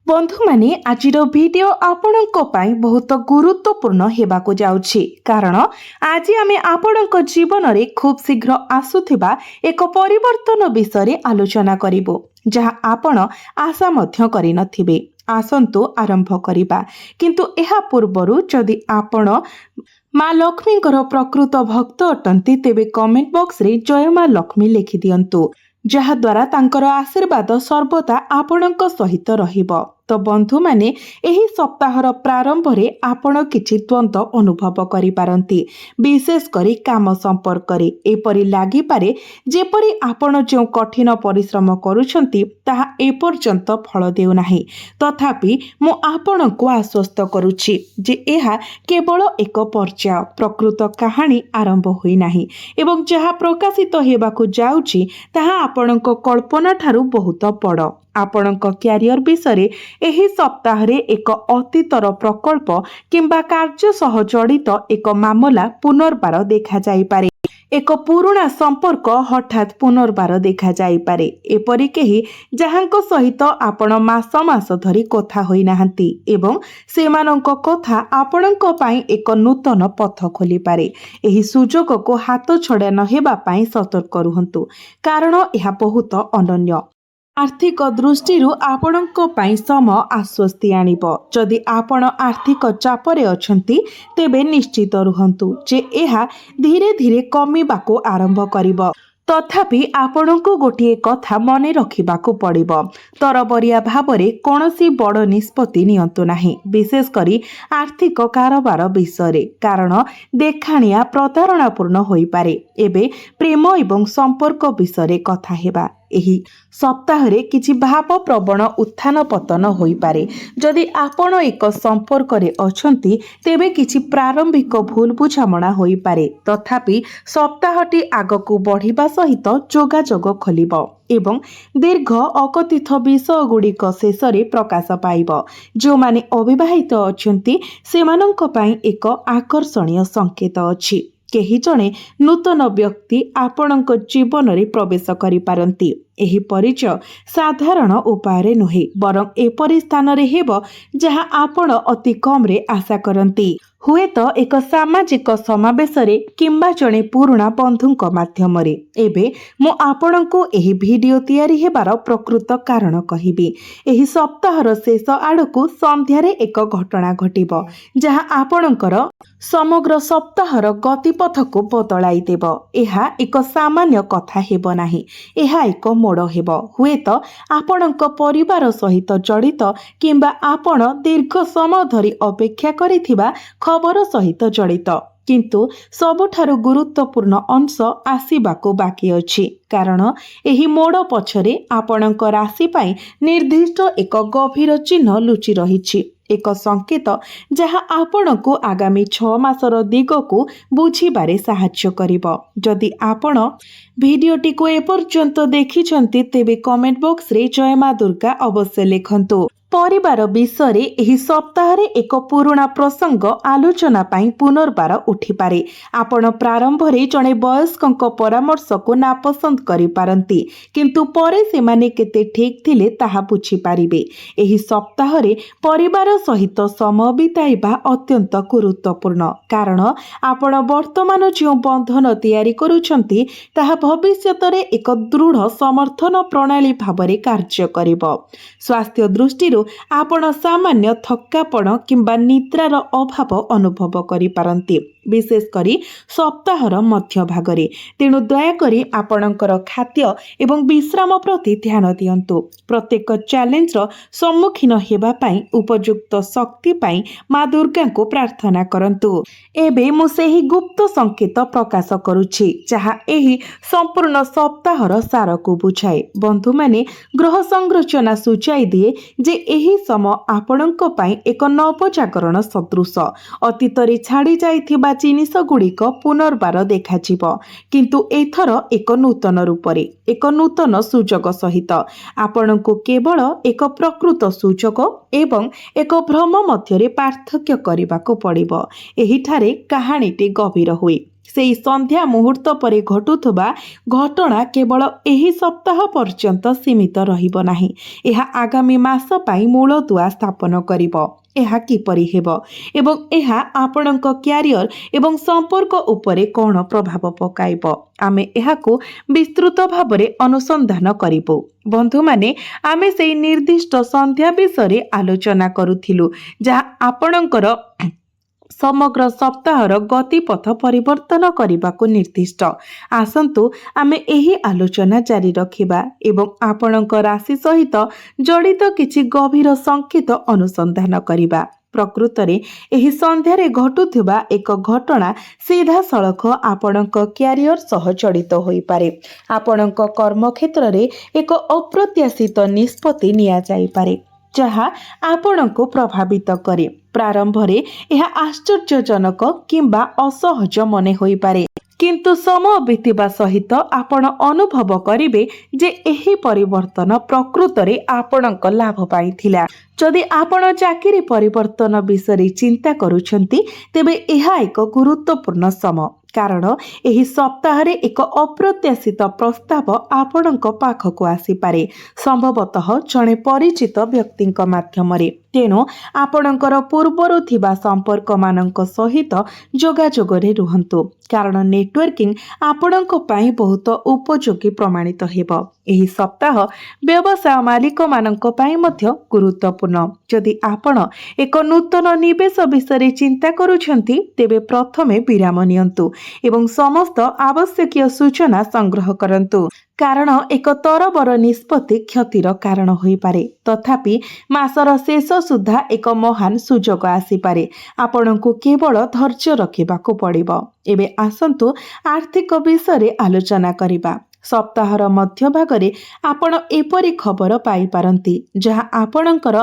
बंधु माने आजिर वीडियो आपणक पई बहुत गुरुत्वपूर्ण हेबाकु जाउछि कारण आज आमे आपणक जीवन रे खूब शीघ्र आसुथिबा एक परिवर्तन विषय आलोचना करिबो जहा आपण आशा मध्य करि नथिबे। आसंतु आरंभ करिबा किंतु एहा पूर्वरु जदि आपण माँ लक्ष्मी प्रकृत भक्त अटंती तेबे कमेंट बॉक्स रे जय माँ लक्ष्मी लिखि दियंतु जहाद्वारा तांकर आशीर्वाद सर्वदा आपणक सहित रहिब। तो बंधु माने एही सप्ताहर प्रारंभ रे आपण किछि द्वंद्व अनुभव करि पारंती, विशेष करी काम संपर्क रे एपरि लागि पारे जेपरि आपण जो कठिन परिश्रम करूछंती ताहा एपर्यंत फल देउ नाही। तथापि मु आपणको आश्वस्त करूछि जे एहा केवल एक पर्याय, प्रकृत कहानी आरंभ होई नाही एवं जहा प्रकाशित हेबाकु जाउछि ताहा आपणको कल्पना ठारू बहुत बड़। आपणक क्यारियर विषय एही सप्ताह रे एक अतीतर प्रकल्प किंबा कार्य सह जड़ित एक मामला पुनर्बार देखा जाई पारे। एक पुराना संपर्क हठात पुनर्बार देखा जाई पारे। एपरि केही जहांको सहित आपण मास मास धरी कथा होई नाहंती एवं सेमानंक कथा आपणंक पई एक नूतन पथ खोली पारे। एही सुजोग को हाथ छड़ा न हेबा पई सतर्क रुहंतु कारण यह बहुत अनन्य। आर्थिक दृष्टि आपणक पई सम आश्वस्ति आनिब। जदि आपण आर्थिक चापरे अछंती तेबे निश्चित रुहंतु जे एहा धीरे धीरे कमिबाको आरंभ करिब। तथापि आपणको गोटिए कथा मने रखिबाको पड़िब, तरबरिया भावरे कोनोसी बड़ निष्पत्ति नियंतु नाही, विशेष करी आर्थिक कारोबार विषय कारण देखाणिया प्रतारणापूर्ण होई पारे। एबे प्रेम एवं संपर्क विषय कथा हेबा। एही सप्ताह रे किछि भाव प्रवण उत्थान पतन होई पारे। जदि आपण एक संपर्क रे अछंती तेबे किछि प्रारंभिक भूल बुझामणा होई पारे। तथापि सप्ताहटी आगकू बढ़िबा सहित जोगाजोग खोलिब एवं दीर्घ अकथित विषय गुड़िक शेष प्रकाश पाइब। जो माने अविवाहित अछंती सेमानंक पई एक आकर्षणीय संकेत अछि। केही जणे नूतन व्यक्ति आपणक जीवन रे प्रवेश करि पारंती। एही परिचय साधारण उपाय नुहे बरं एपरि स्थान रे हेब जहा आपण अति कम रे आशा करंती। हुए तो एक सामाजिक समावेश रे किंबा जणे पुराना बंधुंक माध्यम रे। एबे मु आपणको एही वीडियो तयारी हेबार प्रकृत कारण कहिबी। एही सप्ताहर शेष आडकू संध्यारे एक घटना घटिब जहा आपणकर समग्र सप्ताहर गतिपथ को बदलाई देब। एहा एक सामान्य कथा हेब नाही, एहा एक मोड़ हेब। हुए तो आपणक परिवार सहित जड़ित किंबा आपण दीर्घ समय धरी अपेक्षा करिथिबा खबर सहित जड़ित, किंतु सबुठारु गुरुत्वपूर्ण अंश आसीबाको बाकी अछि कारण एही मोड़ पछरे आपणक राशि पई निर्दिष्ट एक गभीर चिन्ह लुचि रहिछि, एक संकेत जहा आपणको आगामी 6 मासर दिग को बुझिबारे साहाय्य करिब। जदि आपण भिडियोटी को एपर्यंत देखिछंती तेबे कमेंट बॉक्स रे जय माँ दुर्गा अवश्य लिखंतु। परिवार विषय एही सप्ताह रे एक पुराना प्रसंग आलोचना पाई पुनर्बार उठी पारे। आपण प्रारंभ रे जणे वयस्कंक परामर्श को नापसंद करि पारंती किंतु परे सेमाने केते ठीक थिले ताहा बुझी पारिबे। एही सप्ताह रे परिवार सहित समय बिताइबा अत्यंत गुरुत्वपूर्ण कारण आपण वर्तमान जो बंधन तयारी करूछंती ताहा भविष्यत रे एक दृढ़ समर्थन प्रणाली भाबरे कार्य करिब। स्वास्थ्य दृष्टि आपण सामान्य थक्कापण किंबा निद्रार अभाव अनुभव करि पारंती, विशेष करी सप्ताहर मध्य भागरे। तेणु दयाकरी आपणकर खाद्य एवं विश्राम प्रति ध्यान दियंतु। प्रत्येक चैलेंज रो सम्मुखीन हेबा पई उपयुक्त शक्ति पई माँ दुर्गा को प्रार्थना करंतु। एबे मु सेही गुप्त संकेत प्रकाश करूछि जहा एही संपूर्ण सप्ताहर सार को बुझाए। बंधु माने ग्रह संरचना सूचाई दिए जे एही समय आपणक पई एक नवजागरण सदृश अतीत रे छाड़ी जाइथिबा जिनिस गुड़िक पुनर्बार देखाजिब, किंतु एथर एक नूतन रूपरे एक नूतन सुजोग सहित। आपणको केवल एक प्रकृत सुजोग एवं एक भ्रम मध्यरे पार्थक्य करबाको पड़िब। एहिठारे कहानीटी गभीर हुए ସେଇ ସନ୍ଧ୍ୟା ମୁହୂର୍ତ୍ତ ପରେ ଘଟୁଥିବା ଘଟଣା କେବଳ ଏହି ସପ୍ତାହ ପର୍ଯ୍ୟନ୍ତ ସୀମିତ ରହିବ ନାହିଁ। ଏହା ଆଗାମୀ ମାସ ପାଇଁ ମୂଳଦୁଆ ସ୍ଥାପନ କରିବ। ଏହା କିପରି ହେବ ଏବଂ ଏହା ଆପଣଙ୍କ କ୍ୟାରିୟର ଏବଂ ସମ୍ପର୍କ ଉପରେ କ'ଣ ପ୍ରଭାବ ପକାଇବ, ଆମେ ଏହାକୁ ବିସ୍ତୃତ ଭାବରେ ଅନୁସନ୍ଧାନ କରିବୁ। ବନ୍ଧୁମାନେ, ଆମେ ସେହି ନିର୍ଦ୍ଦିଷ୍ଟ ସନ୍ଧ୍ୟା ବିଷୟରେ ଆଲୋଚନା କରୁଥିଲୁ ଯାହା ଆପଣଙ୍କର ସମଗ୍ର ସପ୍ତାହର ଗତିପଥ ପରିବର୍ତ୍ତନ କରିବାକୁ ନିର୍ଦ୍ଦିଷ୍ଟ। ଆସନ୍ତୁ ଆମେ ଏହି ଆଲୋଚନା ଜାରି ରଖିବା ଏବଂ ଆପଣଙ୍କ ରାଶି ସହିତ ଜଡ଼ିତ କିଛି ଗଭୀର ସଂକେତ ଅନୁସନ୍ଧାନ କରିବା। ପ୍ରକୃତରେ ଏହି ସନ୍ଧ୍ୟାରେ ଘଟୁଥିବା ଏକ ଘଟଣା ସିଧାସଳଖ ଆପଣଙ୍କ କ୍ୟାରିୟର ସହ ଜଡ଼ିତ ହୋଇପାରେ। ଆପଣଙ୍କ କର୍ମକ୍ଷେତ୍ରରେ ଏକ ଅପ୍ରତ୍ୟାଶିତ ନିଷ୍ପତ୍ତି ନିଆଯାଇପାରେ ଯାହା ଆପଣଙ୍କୁ ପ୍ରଭାବିତ କରେ। ପ୍ରାରମ୍ଭରେ ଏହା ଆଶ୍ଚର୍ଯ୍ୟଜନକ କିମ୍ବା ଅସହଜ ମନେ ହୋଇପାରେ, କିନ୍ତୁ ସମୟ ବିତିବା ସହିତ ଆପଣ ଅନୁଭବ କରିବେ ଯେ ଏହି ପରିବର୍ତ୍ତନ ପ୍ରକୃତରେ ଆପଣଙ୍କ ଲାଭ ପାଇଁ ଥିଲା। ଯଦି ଆପଣ ଚାକିରି ପରିବର୍ତ୍ତନ ବିଷୟରେ ଚିନ୍ତା କରୁଛନ୍ତି, ତେବେ ଏହା ଏକ ଗୁରୁତ୍ୱପୂର୍ଣ୍ଣ ସମୟ, କାରଣ ଏହି ସପ୍ତାହରେ ଏକ ଅପ୍ରତ୍ୟାଶିତ ପ୍ରସ୍ତାବ ଆପଣଙ୍କ ପାଖକୁ ଆସିପାରେ, ସମ୍ଭବତଃ ଜଣେ ପରିଚିତ ବ୍ୟକ୍ତିଙ୍କ ମାଧ୍ୟମରେ। ତେଣୁ ଆପଣଙ୍କର ପୂର୍ବରୁ ଥିବା ସମ୍ପର୍କମାନଙ୍କ ସହିତ ଯୋଗାଯୋଗରେ ରୁହନ୍ତୁ, କାରଣ ନେଟୱାର୍କିଂ ଆପଣଙ୍କ ପାଇଁ ବହୁତ ଉପଯୋଗୀ ପ୍ରମାଣିତ ହେବ। ଏହି ସପ୍ତାହ ବ୍ୟବସାୟ ମାଲିକମାନଙ୍କ ପାଇଁ ମଧ୍ୟ ଗୁରୁତ୍ୱପୂର୍ଣ୍ଣ। ଯଦି ଆପଣ ଏକ ନୂତନ ନିବେଶ ବିଷୟରେ ଚିନ୍ତା କରୁଛନ୍ତି, ତେବେ ପ୍ରଥମେ ବିରାମ ନିଅନ୍ତୁ ଏବଂ ସମସ୍ତ ଆବଶ୍ୟକୀୟ ସୂଚନା ସଂଗ୍ରହ କରନ୍ତୁ, କାରଣ ଏକ ତରବର ନିଷ୍ପତ୍ତି କ୍ଷତିର କାରଣ ହୋଇପାରେ। ତଥାପି ମାସର ଶେଷ ସୁଦ୍ଧା ଏକ ମହାନ ସୁଯୋଗ ଆସିପାରେ। ଆପଣଙ୍କୁ କେବଳ ଧୈର୍ଯ୍ୟ ରଖିବାକୁ ପଡ଼ିବ। ଏବେ ଆସନ୍ତୁ ଆର୍ଥିକ ବିଷୟରେ ଆଲୋଚନା କରିବା। ସପ୍ତାହର ମଧ୍ୟଭାଗରେ ଆପଣ ଏପରି ଖବର ପାଇପାରନ୍ତି ଯାହା ଆପଣଙ୍କର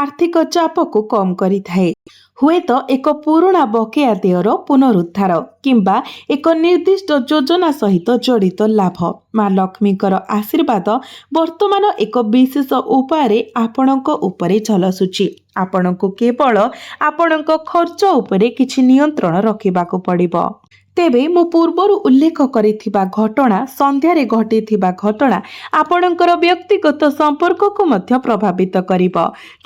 ଆର୍ଥିକ ଚାପକୁ କମ୍ କରିଥାଏ। ହୁଏତ ଏକ ପୁରୁଣା ବକେୟା ଦେୟର ପୁନରୁଦ୍ଧାର କିମ୍ବା ଏକ ନିର୍ଦ୍ଦିଷ୍ଟ ଯୋଜନା ସହିତ ଜଡ଼ିତ ଲାଭ। ମା ଲକ୍ଷ୍ମୀଙ୍କର ଆଶୀର୍ବାଦ ବର୍ତ୍ତମାନ ଏକ ବିଶେଷ ଉପାୟରେ ଆପଣଙ୍କ ଉପରେ ଝଲସୁଛି। ଆପଣଙ୍କୁ କେବଳ ଆପଣଙ୍କ ଖର୍ଚ୍ଚ ଉପରେ କିଛି ନିୟନ୍ତ୍ରଣ ରଖିବାକୁ ପଡ଼ିବ। ତେବେ ମୁଁ ପୂର୍ବରୁ ଉଲ୍ଲେଖ କରିଥିବା ଘଟଣା, ସନ୍ଧ୍ୟାରେ ଘଟିଥିବା ଘଟଣା ଆପଣଙ୍କର ବ୍ୟକ୍ତିଗତ ସମ୍ପର୍କକୁ ମଧ୍ୟ ପ୍ରଭାବିତ କରିବ।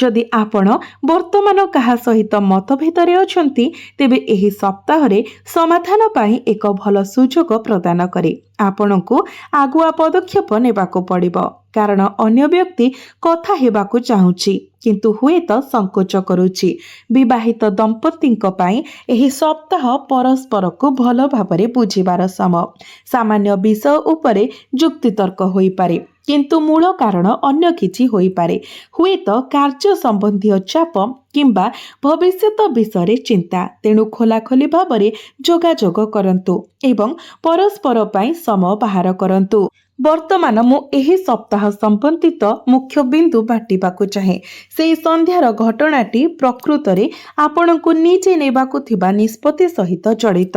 ଯଦି ଆପଣ ବର୍ତ୍ତମାନ କାହା ସହିତ ମତଭେଦରେ ଅଛନ୍ତି, ତେବେ ଏହି ସପ୍ତାହରେ ସମାଧାନ ପାଇଁ ଏକ ଭଲ ସୁଯୋଗ ପ୍ରଦାନ କରେ। ଆପଣଙ୍କୁ ଆଗୁଆ ପଦକ୍ଷେପ ନେବାକୁ ପଡ଼ିବ, କାରଣ ଅନ୍ୟ ବ୍ୟକ୍ତି କଥା ହେବାକୁ ଚାହୁଁଛି କିନ୍ତୁ ହୁଏତ ସଂକୋଚ କରୁଛି। ବିବାହିତ ଦମ୍ପତିଙ୍କ ପାଇଁ ଏହି ସପ୍ତାହ ପରସ୍ପରକୁ ଭଲ ଭାବରେ ବୁଝିବାର ସମୟ। ସାମାନ୍ୟ ବିଷୟ ଉପରେ ଯୁକ୍ତିତର୍କ ହୋଇପାରେ, କିନ୍ତୁ ମୂଳ କାରଣ ଅନ୍ୟ କିଛି ହୋଇପାରେ। ହୁଏତ କାର୍ଯ୍ୟ ସମ୍ବନ୍ଧୀୟ ଚାପ କିମ୍ବା ଭବିଷ୍ୟତ ବିଷୟରେ ଚିନ୍ତା। ତେଣୁ ଖୋଲାଖୋଲି ଭାବରେ ଯୋଗାଯୋଗ କରନ୍ତୁ ଏବଂ ପରସ୍ପର ପାଇଁ ସମୟ ବାହାର କରନ୍ତୁ। ବର୍ତ୍ତମାନ ମୁଁ ଏହି ସପ୍ତାହ ସମ୍ବନ୍ଧିତ ମୁଖ୍ୟ ବିନ୍ଦୁ ବାଟିବାକୁ ଚାହେଁ। ସେହି ସନ୍ଧ୍ୟାର ଘଟଣାଟି ପ୍ରକୃତରେ ଆପଣଙ୍କୁ ନିଜେ ନେବାକୁ ଥିବା ନିଷ୍ପତ୍ତି ସହିତ ଜଡ଼ିତ।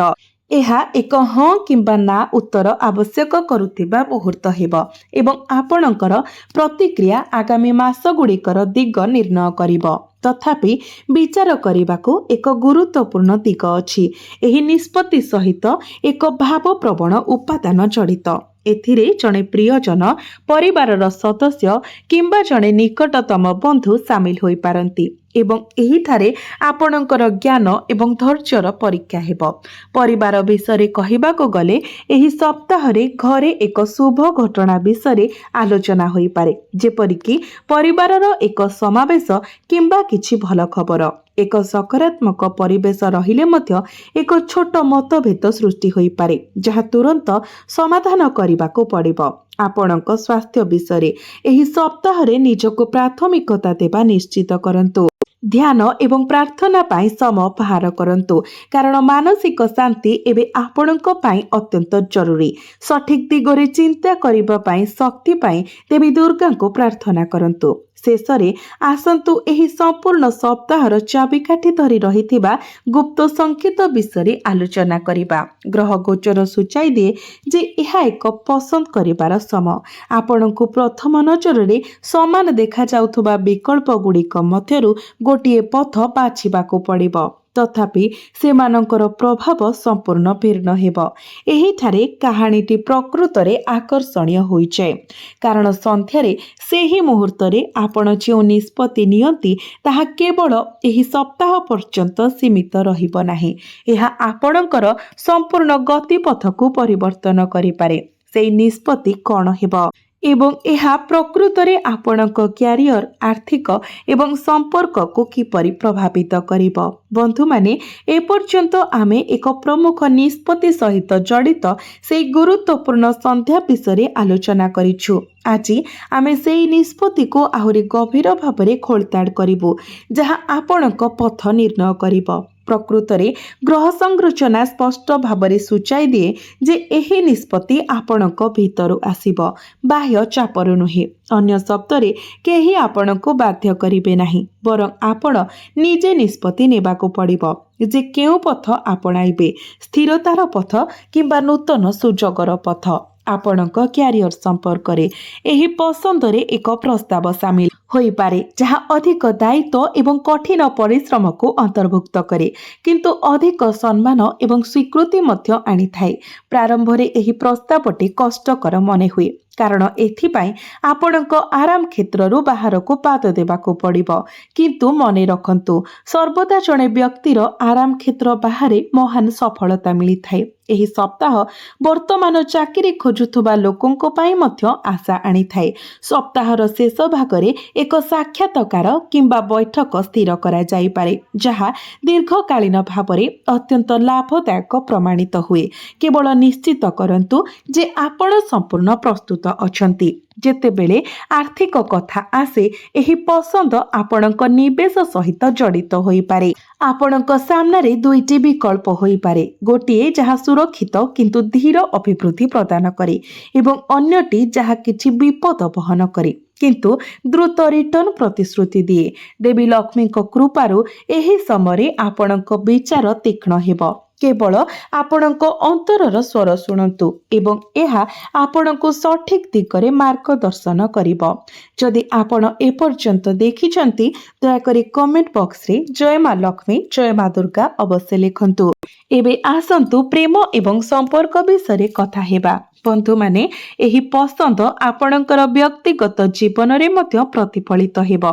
ଏହା ଏକ ହଁ କିମ୍ବା ନା ଉତ୍ତର ଆବଶ୍ୟକ କରୁଥିବା ମୁହୂର୍ତ୍ତ ହେବ ଏବଂ ଆପଣଙ୍କର ପ୍ରତିକ୍ରିୟା ଆଗାମୀ ମାସଗୁଡ଼ିକର ଦିଗ ନିର୍ଣ୍ଣୟ କରିବ। ତଥାପି ବିଚାର କରିବାକୁ ଏକ ଗୁରୁତ୍ୱପୂର୍ଣ୍ଣ ଦିଗ ଅଛି। ଏହି ନିଷ୍ପତ୍ତି ସହିତ ଏକ ଭାବପ୍ରବଣ ଉପାଦାନ ଜଡ଼ିତ। ଏଥିରେ ଜଣେ ପ୍ରିୟଜନ, ପରିବାରର ସଦସ୍ୟ କିମ୍ବା ଜଣେ ନିକଟତମ ବନ୍ଧୁ ସାମିଲ ହୋଇପାରନ୍ତି ଏବଂ ଏହିଠାରେ ଆପଣଙ୍କର ଜ୍ଞାନ ଏବଂ ଧୈର୍ଯ୍ୟର ପରୀକ୍ଷା ହେବ। ପରିବାର ବିଷୟରେ କହିବାକୁ ଗଲେ, ଏହି ସପ୍ତାହରେ ଘରେ ଏକ ଶୁଭ ଘଟଣା ବିଷୟରେ ଆଲୋଚନା ହୋଇପାରେ, ଯେପରିକି ପରିବାରର ଏକ ସମାବେଶ କିମ୍ବା କିଛି ଭଲ ଖବର। ଏକ ସକାରାତ୍ମକ ପରିବେଶ ରହିଲେ ମଧ୍ୟ ଏକ ଛୋଟ ମତଭେଦ ସୃଷ୍ଟି ହୋଇପାରେ, ଯାହା ତୁରନ୍ତ ସମାଧାନ କରିବାକୁ ପଡ଼ିବ। ଆପଣଙ୍କ ସ୍ୱାସ୍ଥ୍ୟ ବିଷୟରେ ଏହି ସପ୍ତାହରେ ନିଜକୁ ପ୍ରାଥମିକତା ଦେବା ନିଶ୍ଚିତ କରନ୍ତୁ। ଧ୍ୟାନ ଏବଂ ପ୍ରାର୍ଥନା ପାଇଁ ସମୟ ବାହାର କରନ୍ତୁ, କାରଣ ମାନସିକ ଶାନ୍ତି ଏବେ ଆପଣଙ୍କ ପାଇଁ ଅତ୍ୟନ୍ତ ଜରୁରୀ। ସଠିକ୍ ଦିଗରେ ଚିନ୍ତା କରିବା ପାଇଁ ଶକ୍ତି ପାଇଁ ଦେବୀ ଦୁର୍ଗାଙ୍କୁ ପ୍ରାର୍ଥନା କରନ୍ତୁ। ଶେଷରେ ଆସନ୍ତୁ ଏହି ସମ୍ପୂର୍ଣ୍ଣ ସପ୍ତାହର ଚାବିକାଠି ଧରି ରହିଥିବା ଗୁପ୍ତ ସଂକେତ ବିଷୟରେ ଆଲୋଚନା କରିବା। ଗ୍ରହ ଗୋଚର ସୂଚାଇ ଦିଏ ଯେ ଏହା ଏକ ପସନ୍ଦ କରିବାର ସମୟ। ଆପଣଙ୍କୁ ପ୍ରଥମ ନଜରରେ ସମାନ ଦେଖାଯାଉଥିବା ବିକଳ୍ପ ଗୁଡ଼ିକ ମଧ୍ୟରୁ ଗୋଟିଏ ପଥ ବାଛିବାକୁ ପଡ଼ିବ। तथापि सेमानंकर प्रभाव संपूर्ण भिन्न हेब। एहिठारे कहानीटी प्रकृतरे आकर्षणीय होइछे कारण संध्यारे सेही मुहूर्तरे आपण जो निष्पत्ति नियंती ताहा केवल एही सप्ताह पर्यंत सीमित रहिब नाही। एहा आपणकर संपूर्ण गतिपथकु परिवर्तन करिपारे। सेही निष्पत्ति कौन हेब एवं एहा प्रकृतरे आपणक क्यारियर आर्थिक एवं संपर्क को किपरि प्रभावित करिब। बंधु माने एपर्यंत आमे एक प्रमुख निष्पत्ति सहित जड़ित से गुरुत्वपूर्ण संध्या विषय आलोचना करिछु। आज आमे सेही निष्पत्ति को आहुरी गभीर भावरे खोलताड़ करिबु जहा आपणक पथ निर्णय करिब। प्रकृतरे ग्रह संरचना स्पष्ट भावरे सूचाई दिए जे एही निष्पत्ति आपणक भितरु आसीब, बाह्य चापर नुहे। अन्य शब्दरे केही आपणको बाध्य करिबे नाही, बरं आपण निजे निष्पत्ति नेबाको पड़िब जे केउ पथ आपणाइबे, स्थिरतार पथ किंबा नूतन सुजोगर पथ। आपणक क्यारियर संपर्क रे एही पसंदरे एक प्रस्ताव सामिल होई पारे जहा अधिक दायित्व एवं कठिन परिश्रम को अंतर्भुक्त करे किंतु अधिक सम्मान एवं स्वीकृति मध्य आनी थाए। प्रारंभ रे एही प्रस्तावटी कष्टकर मने हुए कारण एथिपाई आपणक आराम क्षेत्ररू बाहर को पाद देबाको पड़िबो। किंतु मने रखंतु सर्वदा जणे व्यक्तिर आराम क्षेत्र बाहरे महान सफलता मिली थाए। एही सप्ताह वर्तमान चाकरी खोजुथुबा लोकंको पाई मध्य आशा आनी थाए। सप्ताहर शेष भागरे एक साक्षात्कार किंबा बैठक स्थिर करा जाई पारे जहा दीर्घकालीन भावरे अत्यंत लाभदायक प्रमाणित हुए। केवल निश्चित करंतु जे आपण संपूर्ण प्रस्तुत अछंती। जेतेबेले आर्थिक कथा आसे एही पसंद आपणक निवेश सहित जड़ित होई पारे। आपणक सामने दुईटी विकल्प होई पारे, गोटिए जहा सुरक्षित किंतु धीर अभिवृद्धि प्रदान करे एवं अन्यटी जहा किछि विपद बहन करे किंतु द्रुत रिटर्न प्रतिश्रुति दिए। देवी लक्ष्मी कृपारू एही समय आपणक विचार तीक्ष्ण हेब। केवल आपणक अंतरर स्वर शुणंतु एवं एहा आपणको सठिक दिगरे मार्गदर्शन करिब। जदि आपण एपर्यंत देखिछंती दयाकरी कमेंट बॉक्स रे जय मां लक्ष्मी जय मां दुर्गा अवश्य लिखंतु। एबे आसंतु प्रेम एवं संपर्क विषय कथा हेबा। बंधु माने एही पसंद आपणकर व्यक्तिगत जीवन रे मध्य प्रतिफलित हेब।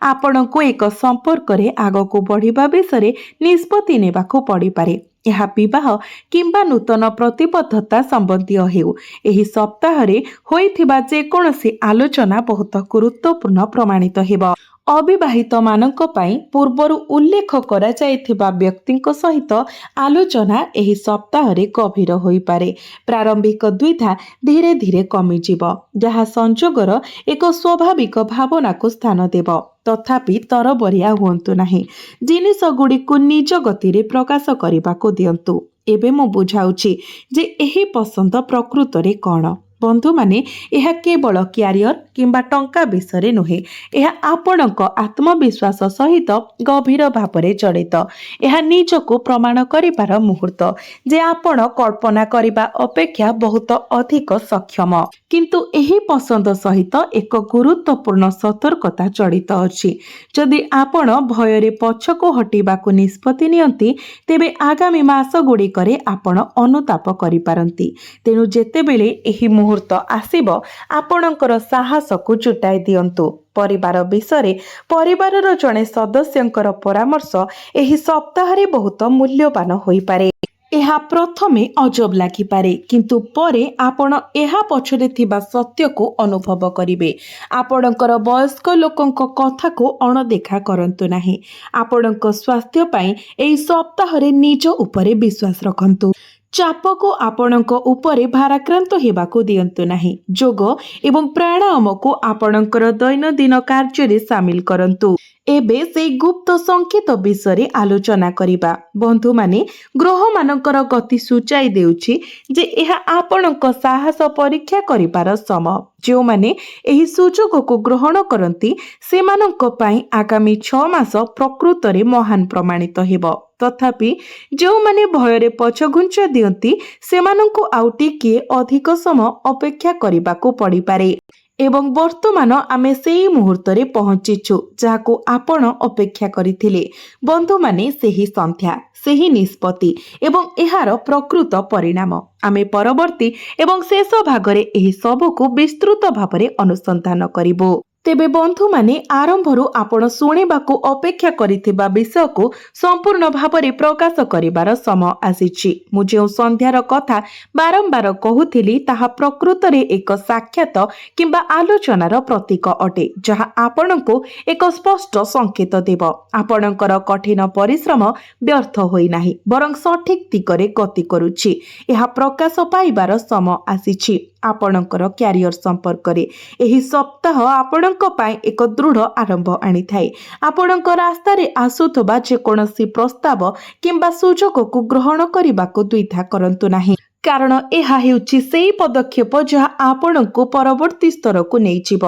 आपणको एक संपर्क रे आगको बढ़िबा विषय निष्पत्ति नेबाको पड़ी पारे। यह विवाह किंबा नूतन प्रतिबद्धता संबंधी हेउ एही सप्ताह रे होइथिबा जे कोनोसी आलोचना बहुत गुरुत्वपूर्ण प्रमाणित हेब। अविवाहित मानक पाई पूर्वरु उल्लेख करा जायथिबा व्यक्तिंक सहित आलोचना एही सप्ताह रे गभीर होई पारे। प्रारंभिक द्विधा धीरे धीरे कमी जीव जहा संजोगर एक स्वाभाविक भावना को स्थान देव। तथापि तरबरिया हुअंतु नाही, जिनिस गुड़िकु निज गति रे प्रकाश करबाको दियंतु। एबे मु बुझाउछि जे एही पसंद प्रकृत रे कोन। बंधु माने यह केवल क्यारियर किंबा टंका विषय नुहे, यह आपणक आत्मविश्वास सहित गभीर भावरे जड़ित। यह निजको प्रमाण करिबार मुहूर्त जे आपण कल्पना करिबा अपेक्षा बहुत अधिक सक्षम। किंतु एही पसंद सहित एक गुरुत्वपूर्ण सतर्कता जड़ित अछि। जदि आपण भयरे पछको हटिबाको निष्पत्ति नियंती तेबे आगामी मास गुड़िकरे आपण अनुताप करिपारंती। तेनु जेतेबेले एही मुहूर्त आसीब आपणकर साहस को जुटाई दियंतु। परिवार विषय परिवारर जड़े सदस्यंकर परामर्श एही सप्ताह रे बहुत मूल्यवान होई पारे। एहा प्रथमे अजब लागिपारे किंतु परे आपण एहा पछरे थिबा सत्य को अनुभव करिवे। आपणकर वयस्क लोकंक कथा को अणदेखा करंतु नाही। आपणक स्वास्थ्य पई एही सप्ताह रे निज उपरे विश्वास रखंतु। चाप को आपणक उपरे भाराक्रांत हेबाको दियंतु नाही। जोग एवं प्राणायाम को आपणकर दैनंदिन कार्य रे शामिल करंतु। एबे से गुप्त संकेत विषय आलोचना करिबा। बंधु माने ग्रह मानकर गति सूचाई देउछि जे एहा आपणक साहस परीक्षा करिबार समय। जो माने एही सुजोग को ग्रहण करंती सेमानक पई आगामी 6 मास प्रकृत रे महान प्रमाणित हेब। तथापि जो माने भयरे पछघुंच दियंती सेमानंकु आउ टिके अधिक समय अपेक्षा करिबाको पड़ी पारे। ଏବଂ ବର୍ତ୍ତମାନ ଆମେ ସେହି ମୁହୂର୍ତ୍ତରେ ପହଞ୍ଚିଛୁ ଯାହାକୁ ଆପଣ ଅପେକ୍ଷା କରିଥିଲେ। ବନ୍ଧୁମାନେ, ସେହି ସନ୍ଧ୍ୟା, ସେହି ନିଷ୍ପତ୍ତି ଏବଂ ଏହାର ପ୍ରକୃତ ପରିଣାମ। ଆମେ ପରବର୍ତ୍ତୀ ଏବଂ ଶେଷ ଭାଗରେ ଏହି ସବୁକୁ ବିସ୍ତୃତ ଭାବରେ ଅନୁସନ୍ଧାନ କରିବୁ। ତେବେ ବନ୍ଧୁମାନେ, ଆରମ୍ଭରୁ ଆପଣ ଶୁଣିବାକୁ ଅପେକ୍ଷା କରିଥିବା ବିଷୟକୁ ସମ୍ପୂର୍ଣ୍ଣ ଭାବରେ ପ୍ରକାଶ କରିବାର ସମୟ ଆସିଛି। ମୁଁ ଯେଉଁ ସନ୍ଧ୍ୟାର କଥା ବାରମ୍ବାର କହୁଥିଲି ତାହା ପ୍ରକୃତରେ ଏକ ସାକ୍ଷାତ କିମ୍ବା ଆଲୋଚନାର ପ୍ରତୀକ ଅଟେ, ଯାହା ଆପଣଙ୍କୁ ଏକ ସ୍ପଷ୍ଟ ସଂକେତ ଦେବ। ଆପଣଙ୍କର କଠିନ ପରିଶ୍ରମ ବ୍ୟର୍ଥ ହୋଇନାହିଁ, ବରଂ ସଠିକ ଦିଗରେ ଗତି କରୁଛି। ଏହା ପ୍ରକାଶ ପାଇବାର ସମୟ ଆସିଛି। ଆପଣଙ୍କର କ୍ୟାରିୟର ସମ୍ପର୍କରେ ଏହି ସପ୍ତାହ ଆପଣଙ୍କ ପାଇଁ ଏକ ଦୃଢ଼ ଆରମ୍ଭ ଆଣିଥାଏ। ଆପଣଙ୍କ ରାସ୍ତାରେ ଆସୁଥିବା ଯେକୌଣସି ପ୍ରସ୍ତାବ କିମ୍ବା ସୁଯୋଗକୁ ଗ୍ରହଣ କରିବାକୁ ଦ୍ୱିଧା କରନ୍ତୁ ନାହିଁ, କାରଣ ଏହା ହେଉଛି ସେହି ପଦକ୍ଷେପ ଯାହା ଆପଣଙ୍କୁ ପରବର୍ତ୍ତୀ ସ୍ତରକୁ ନେଇଯିବ।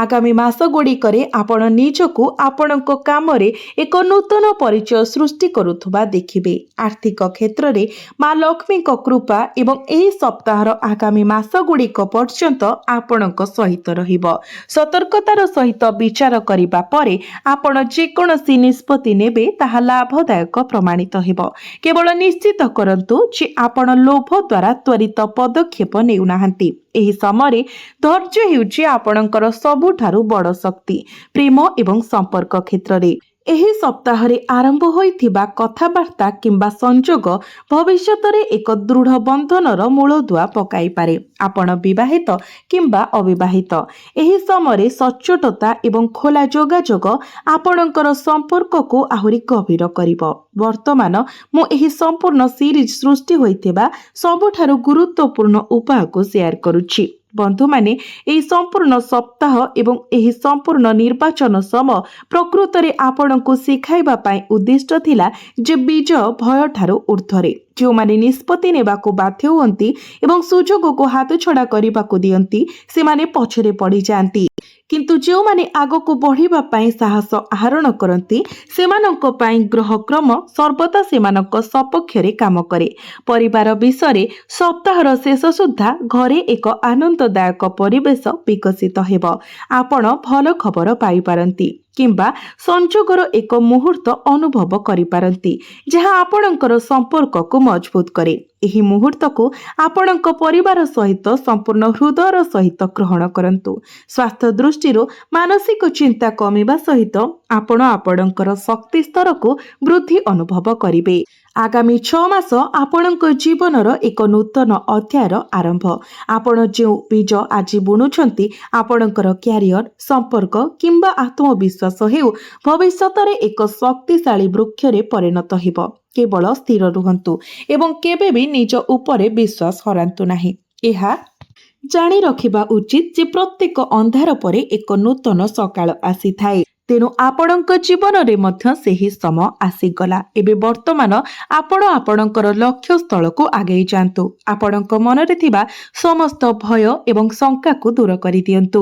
ଆଗାମୀ ମାସଗୁଡ଼ିକରେ ଆପଣ ନିଜକୁ ଆପଣଙ୍କ କାମରେ ଏକ ନୂତନ ପରିଚୟ ସୃଷ୍ଟି କରୁଥିବା ଦେଖିବେ। ଆର୍ଥିକ କ୍ଷେତ୍ରରେ ମା ଲକ୍ଷ୍ମୀଙ୍କ କୃପା ଏବଂ ଏହି ସପ୍ତାହର ଆଗାମୀ ମାସଗୁଡ଼ିକ ପର୍ଯ୍ୟନ୍ତ ଆପଣଙ୍କ ସହିତ ରହିବ। ସତର୍କତାର ସହିତ ବିଚାର କରିବା ପରେ ଆପଣ ଯେକୌଣସି ନିଷ୍ପତ୍ତି ନେବେ ତାହା ଲାଭଦାୟକ ପ୍ରମାଣିତ ହେବ। କେବଳ ନିଶ୍ଚିତ କରନ୍ତୁ ଯେ ଆପଣ ଲୋଭ ଦ୍ୱାରା ତ୍ୱରିତ ପଦକ୍ଷେପ ନେଉନାହାନ୍ତି। ଏହି ସମୟରେ ଧୈର୍ଯ୍ୟ ହେଉଛି ଆପଣଙ୍କର ସବୁଠାରୁ ବଡ଼ ଶକ୍ତି। ପ୍ରେମ ଏବଂ ସମ୍ପର୍କ କ୍ଷେତ୍ରରେ ଏହି ସପ୍ତାହରେ ଆରମ୍ଭ ହୋଇଥିବା କଥାବାର୍ତ୍ତା କିମ୍ବା ସଂଯୋଗ ଭବିଷ୍ୟତରେ ଏକ ଦୃଢ଼ ବନ୍ଧନର ମୂଳଦୁଆ ପକାଇପାରେ। ଆପଣ ବିବାହିତ କିମ୍ବା ଅବିବାହିତ, ଏହି ସମୟରେ ସଚ୍ଚୋଟତା ଏବଂ ଖୋଲା ଯୋଗାଯୋଗ ଆପଣଙ୍କର ସମ୍ପର୍କକୁ ଆହୁରି ଗଭୀର କରିବ। ବର୍ତ୍ତମାନ ମୁଁ ଏହି ସମ୍ପୂର୍ଣ୍ଣ ସିରିଜ୍ ସୃଷ୍ଟି ହୋଇଥିବା ସବୁଠାରୁ ଗୁରୁତ୍ୱପୂର୍ଣ୍ଣ ଉପାୟକୁ ସେୟାର କରୁଛି। ବନ୍ଧୁମାନେ, ଏହି ସମ୍ପୂର୍ଣ୍ଣ ସପ୍ତାହ ଏବଂ ଏହି ସମ୍ପୂର୍ଣ୍ଣ ନିର୍ବାଚନ ସମୟ ପ୍ରକୃତରେ ଆପଣଙ୍କୁ ଶିଖାଇବା ପାଇଁ ଉଦ୍ଦିଷ୍ଟ ଥିଲା ଯେ ବିଜୟ ଭୟଠାରୁ ଊର୍ଦ୍ଧ୍ୱରେ। ଯେଉଁମାନେ ନିଷ୍ପତ୍ତି ନେବାକୁ ବାଧ୍ୟ ହୁଅନ୍ତି ଏବଂ ସୁଯୋଗକୁ ହାତଛଡ଼ା କରିବାକୁ ଦିଅନ୍ତି ସେମାନେ ପଛରେ ପଡ଼ିଯାଆନ୍ତି, କିନ୍ତୁ ଯେଉଁମାନେ ଆଗକୁ ବଢ଼ିବା ପାଇଁ ସାହସ ଆହରଣ କରନ୍ତି ସେମାନଙ୍କ ପାଇଁ ଗ୍ରହକ୍ରମ ସର୍ବଦା ସେମାନଙ୍କ ସପକ୍ଷରେ କାମ କରେ। ପରିବାର ବିଷୟରେ ସପ୍ତାହର ଶେଷ ସୁଦ୍ଧା ଘରେ ଏକ ଆନନ୍ଦଦାୟକ ପରିବେଶ ବିକଶିତ ହେବ। ଆପଣ ଭଲ ଖବର ପାଇପାରନ୍ତି କିମ୍ବା ସଂଯୋଗର ଏକ ମୁହୂର୍ତ୍ତ ଅନୁଭବ କରିପାରନ୍ତି ଯାହା ଆପଣଙ୍କର ସମ୍ପର୍କକୁ ମଜବୁତ କରେ। ଏହି ମୁହୂର୍ତ୍ତକୁ ଆପଣଙ୍କ ପରିବାର ସହିତ ସମ୍ପୂର୍ଣ୍ଣ ହୃଦୟର ସହିତ ଗ୍ରହଣ କରନ୍ତୁ। ସ୍ୱାସ୍ଥ୍ୟ ଦୃଷ୍ଟିରୁ ମାନସିକ ଚିନ୍ତା କମିବା ସହିତ ଆପଣ ଆପଣଙ୍କର ଶକ୍ତି ସ୍ତରକୁ ବୃଦ୍ଧି ଅନୁଭବ କରିବେ। ଆଗାମୀ 6 ମାସ ଆପଣଙ୍କ ଜୀବନର ଏକ ନୂତନ ଅଧ୍ୟାୟର ଆରମ୍ଭ। ଆପଣ ଯେଉଁ ବୀଜ ଆଜି ବୁଣୁଛନ୍ତି, ଆପଣଙ୍କର କ୍ୟାରିୟର, ସମ୍ପର୍କ କିମ୍ବା ଆତ୍ମବିଶ୍ୱାସ ହେଉ, ଭବିଷ୍ୟତରେ ଏକ ଶକ୍ତିଶାଳୀ ବୃକ୍ଷରେ ପରିଣତ ହେବ। କେବଳ ସ୍ଥିର ରୁହନ୍ତୁ ଏବଂ କେବେ ବି ନିଜ ଉପରେ ବିଶ୍ୱାସ ହରାନ୍ତୁ ନାହିଁ। ଏହା ଜାଣି ରଖିବା ଉଚିତ ଯେ ପ୍ରତ୍ୟେକ ଅନ୍ଧାର ପରେ ଏକ ନୂତନ ସକାଳ ଆସିଥାଏ। ତେଣୁ ଆପଣଙ୍କ ଜୀବନରେ ମଧ୍ୟ ସେହି ସମୟ ଆସିଗଲା। ଏବେ ବର୍ତ୍ତମାନ ଆପଣ ଆପଣଙ୍କର ଲକ୍ଷ୍ୟ ସ୍ଥଳକୁ ଆଗେଇ ଯାଆନ୍ତୁ। ଆପଣଙ୍କ ମନରେ ଥିବା ସମସ୍ତ ଭୟ ଏବଂ ଶଙ୍କାକୁ ଦୂର କରିଦିଅନ୍ତୁ।